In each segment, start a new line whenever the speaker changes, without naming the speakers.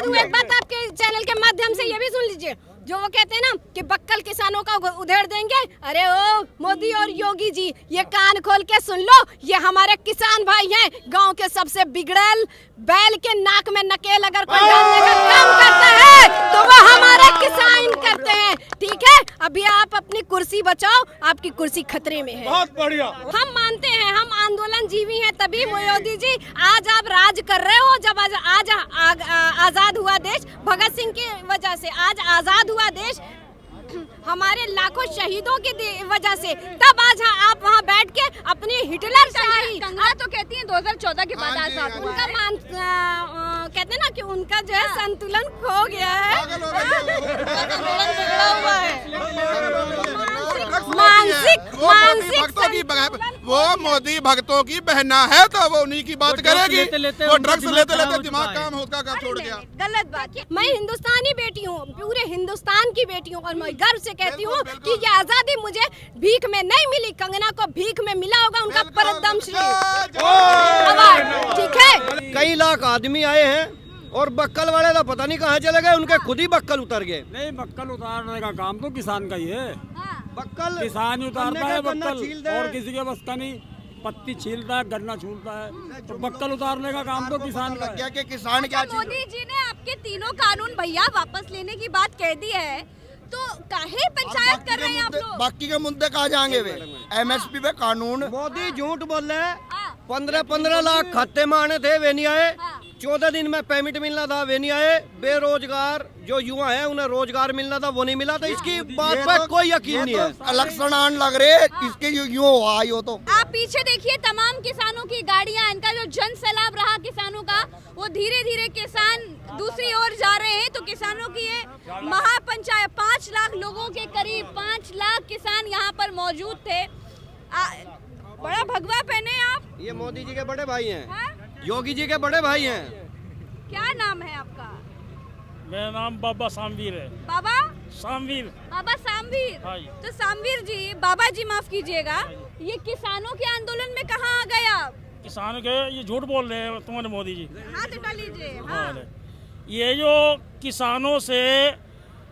हूँ, एक बात आपके चैनल के माध्यम से ये भी सुन लीजिए, जो वो कहते हैं ना कि बक्कल किसानों का उधेड़ देंगे। अरे ओ मोदी और योगी जी, ये कान खोल के सुन लो, ये हमारे किसान भाई हैं, गांव के सबसे बिगड़ैल बैल के नाक में नकेल अगर कोई डालने का काम करता है तो वो हमारे किसान करते हैं। ठीक है, अभी आप अपनी कुर्सी बचाओ, आपकी कुर्सी खतरे में है।
बहुत बढ़िया।
हम मानते हैं, हम आंदोलन जीवी हैं, तभी मोदी जी आज आप राज कर रहे हो। जब आज आजाद हुआ देश भगत सिंह की वजह से, आज आजाद हुआ देश हमारे लाखों शहीदों की वजह से, तब आज आप वहाँ बैठ के अपनी हिटलर शाही
कंगना तो कहती हैं 2014 के बाद आजाद हुआ
उनका कहते हैं ना कि उनका जो है संतुलन खो गया है, बिगड़ा हुआ है मानसिक
वो मोदी भक्तों की बहना है, तो वो उन्हीं की बात करेगी। वो ड्रग्स लेते लेते दिमाग काम होता का छोड़ गया।
गलत बात है। मैं हिंदुस्तानी बेटी हूँ, पूरे हिंदुस्तान की बेटी हूँ, और मैं गर्व से कहती हूँ कि ये आजादी मुझे भीख में नहीं मिली, कंगना को भीख में मिला होगा उनका परदमश्री अवार्ड। ठीक है,
कई लाख आदमी आए हैं और बक्कल वाले तो पता नहीं कहाँ चले गए, उनके खुद ही बक्कल उतर गए।
नहीं, बक्कल उतारने का काम तो किसान का ही है।
बक्कल
किसान ही उतारता है बक्कल,
छील दे।
और किसी के बस का नहीं। पत्ती छीलता है, गन्ना छूलता है, तो बक्कल उतारने का काम तो किसान का है।
क्या किसान क्या चीज?
मोदी जी ने आपके तीनों कानून भैया वापस लेने की बात कह दी है, तो काहे पंचायत कर रहे हैं आप लोग?
बाकी के मुद्दे कहाँ जाएंगे वे? एमएसपी पे कानून।
मोदी झूठ बोल रहे हैं।
हाँ।
15 लाख खाते में आने थे, वे नहीं आए। 14 दिन में पेमेंट मिलना था, वे नहीं आए। बेरोजगार जो युवा है उन्हें रोजगार मिलना था, वो नहीं मिला था। इसकी बात पर कोई यकीन नहीं है।
इलेक्शन आने लग रहे, इसके यूं हुआ यो तो।
आप पीछे देखिए, तमाम किसानों की गाड़ियां, इनका जो जन सैलाब रहा किसानों का, वो धीरे धीरे किसान दूसरी ओर जा रहे हैं। तो किसानों की ये महापंचायत, 5 लाख लोगों के करीब 5 लाख किसान यहाँ पर मौजूद थे। बड़ा भगवा पहने आप।
ये मोदी जी के बड़े भाई हैं,
हाँ?
योगी जी के बड़े भाई हैं।
क्या नाम है आपका?
मेरा नाम बाबा सामवीर है।
बाबा
सामवीर।
बाबा सामवीर।
हाँ जी।
तो सामवीर जी, बाबा जी माफ कीजिएगा, ये किसानों के आंदोलन में कहाँ आ गए आप?
किसानों के ये झूठ बोल रहे हैं तुम्हारे मोदी जी।
हाथ उठा लीजिए। हाँ।
ये जो किसानों से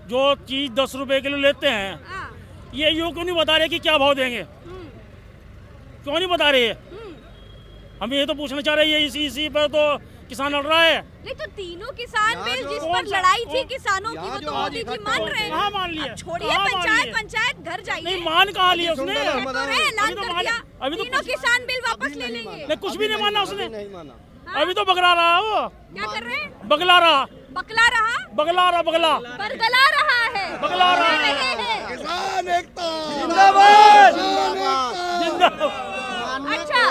जो चीज 10 रुपए किलो लेते हैं,
हाँ।
ये यूँ क्यों नहीं बता रहे कि क्या भाव देंगे? क्यों नहीं बता रहे? हम ये तो पूछना चाह रहे हैं, इसी पर तो किसान लड़ रहा है।
नहीं तो तीनों किसान बिल जिस पर लड़ाई थी किसानों की, वो तो मोदी जी मान रहे हैं।
कहाँ मान लिया?
छोड़िए पंचायत घर जाइए।
नहीं, मान कहाँ लिया उसने?
ऐलान कर दिया,
अभी तो
तीनों किसान बिल वापस ले लेंगे।
नहीं, कुछ भी नहीं माना उसने।
नहीं माना।
अभी तो बगला रहा है वो।
क्या कर रहे हैं?
बगला रहा।
बगला रहा
बगला रहा
है।
बगला रहा
है।
किसान एकता
जिंदाबाद।
अच्छा,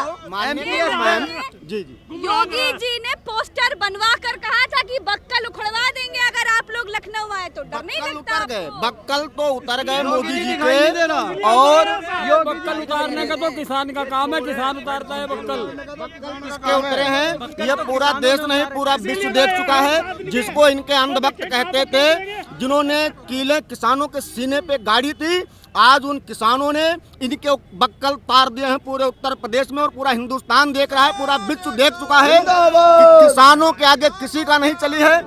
जी।
योगी जी ने पोस्टर बनवा कर कहा था कि बक्कल उखड़वा देंगे अगर आप लोग लखनऊ आए तो। डर नहीं लगता
उतर गए,
आपको?
बक्कल तो उतर गए मोदी जी
दिखाई नहीं दे
के।
रहा।
और
ये बक्कल उतारने का तो किसान का काम है, किसान उतारता है बक्कल।
किसके उतरे हैं? ये पूरा देश नहीं, पूरा विश्व देख चुका है। जिसको इनके अंधभक्त कहते थे, जिन्होंने कीले किसानों के सीने पे गाड़ी थी, आज उन किसानों ने इनके बक्कल तार दिए हैं पूरे उत्तर प्रदेश में, और पूरा हिंदुस्तान देख रहा है, पूरा विश्व देख चुका है कि किसानों के आगे किसी का नहीं चली है।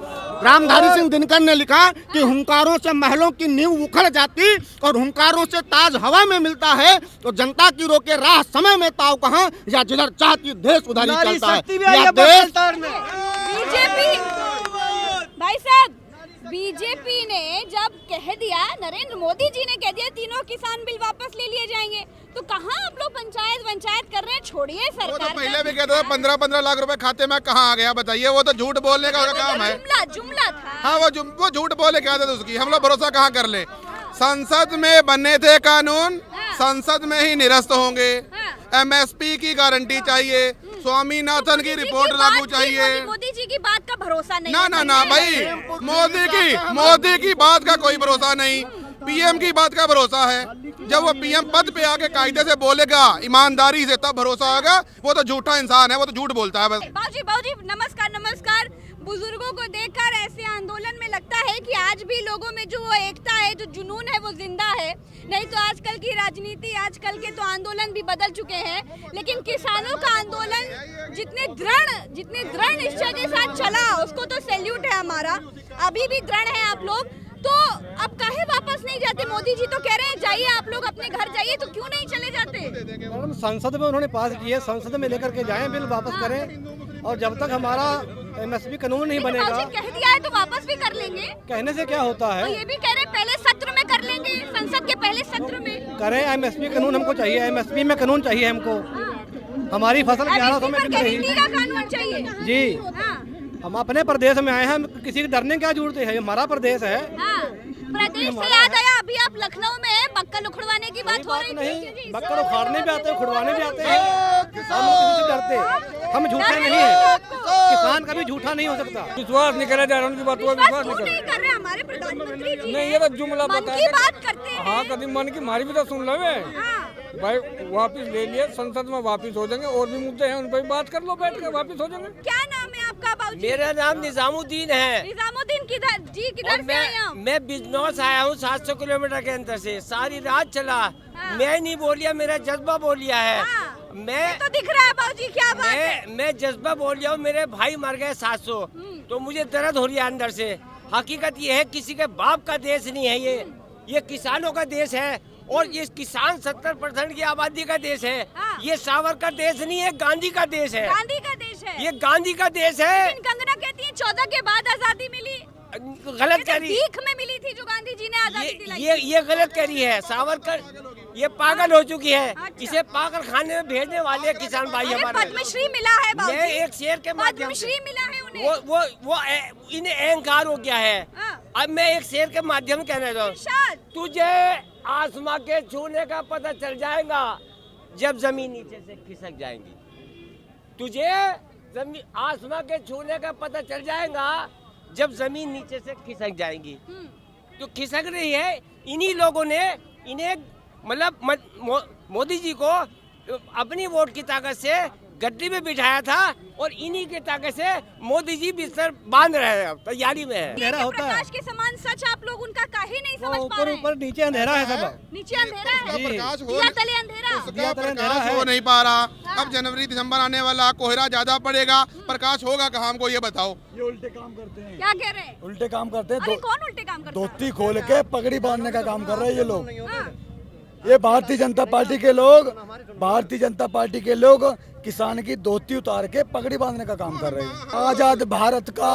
रामधारी सिंह दिनकर ने लिखा कि हुंकारों से महलों की नींव उखड़ जाती और हुंकारों से ताज हवा में मिलता है, तो जनता की रोके राह समय में ताव कहाँ, या जिधर चाहती देश उधर ही चलता है। या देश
बीजेपी भाई साहब, बीजेपी ने जब कह दिया, नरेंद्र मोदी जी ने कह दिया तीनों किसान बिल वापस ले लिए जाएंगे, तो कहाँ आप लोग पंचायत कर रहे हैं? छोड़िए सरकार।
वो तो पहले भी कहते थे 15-15 लाख रुपए खाते में कहाँ आ गया बताइए? वो तो झूठ बोलने का काम है।
जुमला था।
हाँ, वो झूठ बोले क्या था उसकी, हम लोग भरोसा कहाँ कर ले? संसद में बने थे कानून, संसद में ही निरस्त होंगे। एमएसपी की गारंटी चाहिए, स्वामीनाथन की रिपोर्ट लागू चाहिए।
मोदी जी की बात का भरोसा नहीं।
ना भाई, मोदी की बात का कोई भरोसा नहीं, पीएम की बात का भरोसा है। जब वो पीएम पद पे आके कायदे से बोलेगा, ईमानदारी से, तब भरोसा होगा। वो तो झूठा इंसान है, वो तो झूठ बोलता है बस।
बाबूजी नमस्कार। बुजुर्गों को देखकर ऐसे आंदोलन में लगता है कि आज भी लोगों में जो वो एकता है, जो जुनून है, वो जिंदा है। नहीं तो आजकल की राजनीति, आजकल के तो आंदोलन भी बदल चुके हैं, लेकिन किसानों का आंदोलन जितने दृढ़ निश्चय के साथ चला, उसको तो सैल्यूट है हमारा। अभी भी दृढ़ है आप लोग, तो अब काहे वापस नहीं जाते? मोदी जी तो कह रहे हैं जाइए आप लोग अपने घर जाइए, तो क्यों नहीं चले जाते?
मैडम, संसद में उन्होंने पास किए, संसद में लेकर के जाएं, बिल वापस करें, और जब तक हमारा एमएसपी कानून नहीं बनेगा।
कह दिया है तो वापस भी कर लेंगे।
कहने से क्या होता है?
और ये भी कह रहे हैं पहले सत्र में कर लेंगे, संसद के पहले सत्र में
करें। एमएसपी कानून हमको चाहिए, एमएसपी में कानून चाहिए हमको। हमारी फसल 1100 में बिक रही है
का कानून चाहिए
जी।
हाँ।
हम अपने प्रदेश में आए हैं, किसी के डरने क्या जरूरत है? हमारा प्रदेश है।
हाँ। प्रदेश से याद आया, अभी आप लखनऊ में बक्कल उखड़वाने की बात हो रही थी।
नहीं, बक्कल उखाड़ने भी आते हैं, उखड़वाने भी आते हैं। हम किसी से डरते? हम झूठे नहीं है, किसान कभी झूठा नहीं हो सकता।
विश्वास नहीं करा जा रहा उनकी बात, विश्वास
नहीं कर रहे हमारे प्रधानमंत्री जी।
नहीं, ये तो जुमला
मन
बताया
की बात करते हैं।
हाँ, कभी मन की हमारी भी तो सुन लो भाई। वापिस ले लिए, संसद में वापिस हो जाएंगे, और भी मुद्दे हैं उन पर बात कर लो, बैठ कर वापिस हो जाएंगे।
क्या नाम है आपका बाबूजी?
मेरा नाम निजामुद्दीन है।
निजामुद्दीन किधर जी, किधर से आए आप?
मैं बिजनौर आया हूँ, 700 किलोमीटर के अंदर से। सारी रात चला। मैं नहीं बोलिया, मेरा जज्बा बोलिया है। मैं
तो दिख रहा है बाबूजी, क्या बात है?
मैं जज्बा बोलिया हूँ। मेरे भाई मर गए 700, तो मुझे दर्द हो रही है अंदर से। हकीकत ये है, किसी के बाप का देश नहीं है ये किसानों का देश है, और ये किसान 70% की आबादी का देश है। ये सावरकर देश नहीं है, गांधी का देश है।
गांधी का देश है
ये गांधी का देश है।
लेकिन कंगना कहती है 14 के बाद आजादी मिली।
गलत कह रही
भीख में मिली थी जो गांधी जी ने आजादी दिलाई।
ये गलत कह रही है। सावरकर ये पागल हो चुकी है।
अच्छा।
इसे पागल खाने में भेजने वाले किसान भाई हमारे।
पद्मश्री मिला है बाबूजी।
मैं एक शेर के माध्यम से,
पद्मश्री मिला है उन्हें।
वो इन्हें अहंकार हो गया है। अब मैं एक शेर के माध्यम कहना चाहता हूँ। तुझे आसमां के छूने का पता चल जाएगा जब जमीन नीचे से खिसक जाएंगी। तुझे आसमां के छूने का पता चल जाएगा जब जमीन नीचे से खिसक जाएंगी। तो खिसक रही है। इन्हीं लोगों ने इन्हें मतलब मोदी जी को अपनी वोट की ताकत से गद्दी में बिठाया था, और इन्हीं की ताकत से मोदी जी बिस्तर बांध रहे हैं, तैयारी में है।
अंधेरा होता है।
प्रकाश के समान सच आप लोग उनका काहे नहीं समझ पा
ऊपर
रहे हैं?
ऊपर नीचे अंधेरा है सब।
नीचे अंधेरा है,
प्रकाश हो
दिया तले अंधेरा।
उसका प्रकाश हो नहीं पा रहा। अब जनवरी दिसंबर आने वाला, कोहरा ज्यादा पड़ेगा, प्रकाश होगा कहाँ? हमको ये बताओ।
ये उल्टे काम करते हैं।
क्या कह रहे हैं?
उल्टे काम करते हैं।
अरे कौन उल्टे काम करता है?
धोती खोल के पगड़ी बांधने का काम कर रहे हैं ये लोग। ये भारतीय जनता पार्टी के लोग किसान की धोती उतार के पगड़ी बांधने का काम कर रहे हैं। आजाद भारत का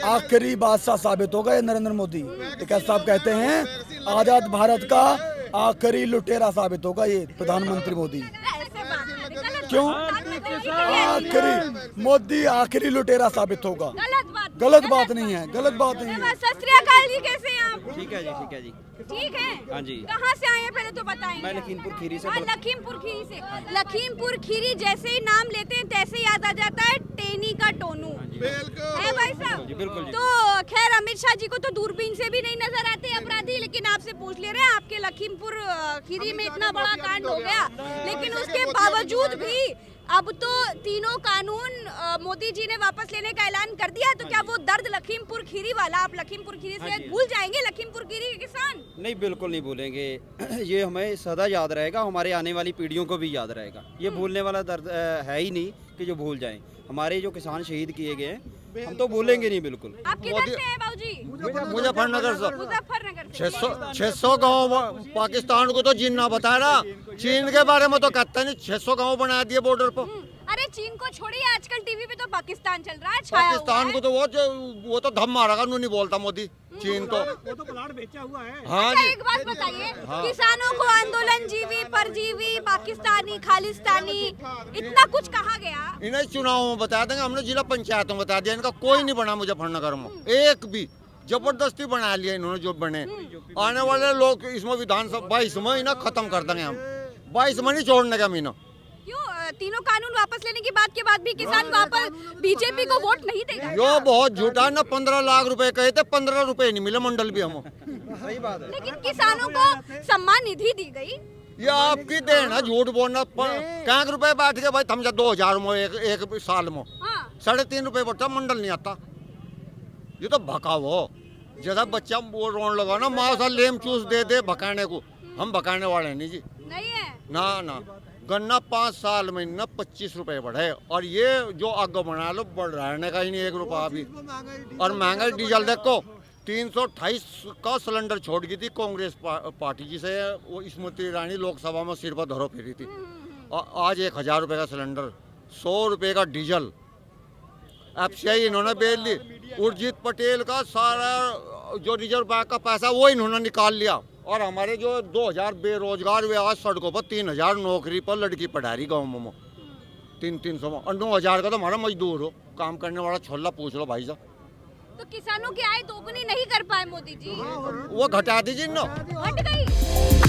आखिरी बादशाह साबित होगा ये नरेंद्र मोदी। क्या साहब कहते हैं, आजाद भारत का आखिरी लुटेरा साबित होगा ये प्रधानमंत्री मोदी। क्यों? आखिरी मोदी आखिरी लुटेरा साबित होगा। गलत बात नहीं है, गलत बात नहीं है।
सत श्री अकाल जी, कैसे हैं आप?
ठीक है जी, ठीक है जी।
ठीक है।
हाँ जी।
कहाँ से आए हैं पहले तो बताएंगे।
मैं लखीमपुर खीरी से।
लखीमपुर खीरी से। लखीमपुर खीरी जैसे ही नाम लेते हैं तैसे याद आ जाता है टेनी का टोनू। है भाई साहब?
बिल्कुल जी।
तो खैर अमित शाह जी को तो दूरबीन से भी नहीं नजर आते अपराधी, लेकिन आपसे पूछ ले रहे हैं, आपके लखीमपुर खीरी में इतना बड़ा कांड हो गया, लेकिन उसके बावजूद भी अब तो तीनों कानून मोदी जी ने वापस लेने का ऐलान कर दिया। तो क्या वो दर्द लखीमपुर खीरी वाला आप लखीमपुर खीरी से भूल जाएंगे? लखीमपुर खीरी के किसान
नहीं, बिल्कुल नहीं भूलेंगे। ये हमें सदा याद रहेगा, हमारे आने वाली पीढ़ियों को भी याद रहेगा। ये भूलने वाला दर्द है ही नहीं कि जो भूल जाएं। हमारे जो किसान शहीद किए गए हैं, हम तो भूलेंगे नहीं बिल्कुल।
आप किधर से हैं बाबूजी?
मुजफ्फरनगर से।
मुजफ्फरनगर से।
600 गाँव पाकिस्तान को तो जीना बताया ना। चीन के बारे में तो कहता नहीं, 600 गाँव बना दिए बॉर्डर पर।
अरे चीन को छोड़िए, आजकल टीवी पे तो पाकिस्तान चल रहा है, छाया
पाकिस्तान को तो वो तो धम मारेगा, नहीं बोलता मोदी चीन को।
वो तो प्लाट बेचा हुआ है।
हाँ
अच्छा
जी।
एक बात बताइए, किसानों को आंदोलन जीवी परजीवी पाकिस्तानी खालिस्तानी इतना कुछ कहा गया?
इन्हें चुनाव में बता देंगे, हमने जिला पंचायतों में बता दिया। इनका कोई नहीं बना मुजफ्फरनगर में, एक भी। जबरदस्ती बना लिया इन्होंने जो बने। आने वाले लोग इसमें विधानसभा 22 में इन्हें खत्म कर देंगे हम। 22 में नहीं छोड़ने का मीना।
क्यों? तीनों कानून वापस लेने की बात के बाद भी किसान वापस बीजेपी को वोट नहीं देगा?
यो बहुत झूठा ना। 15 लाख रुपए कहे थे, 15 रुपए नहीं मिले मंडल भी हम।
सही बात है।
लेकिन किसानों को सम्मान निधि दी गई।
ये आपकी देन है झूठ बोलना। क्या रुपए बैठ के भाई थम जा 2000 में एक साल में 3.5 रुपए बढ़ता, मंडल नहीं आता। ये तो भकाव हो।
जैसा बच्चा वो रोने लगा ना, माँ सा लेम चूस दे दे भकाने को, हम भकाने वाले नहीं जी,
नहीं है।
ना ना। गन्ना 5 साल में ना 25 रुपए बढ़े, और ये जो आगे बना लो बढ़ाने का ही नहीं 1 रुपया अभी। और महंगाई डीजल देखो, 328 का सिलेंडर छोड़ गई थी कांग्रेस पार्टी, जिसे वो स्मृति ईरानी लोकसभा में सिर पर धरो फिरी थी, और आज 1000 रुपये का सिलेंडर, 100 रुपये का डीजल। एफसीआई इन्होंने बेच ली, उर्जित पटेल का सारा जो रिजर्व बैंक का पैसा वो इन्होंने निकाल लिया, और हमारे जो 2000 बेरोजगार हुए आज सड़कों पर, 3000 नौकरी पर लड़की पढ़ा रही गाँव में 300 में, और 9000 का तो हमारा मजदूर हो, काम करने वाला छोला पूछ लो भाई साहब।
तो किसानों की आय दोगुनी नहीं कर पाए मोदी जी,
वो घटा दीजिए ना।
हट गई।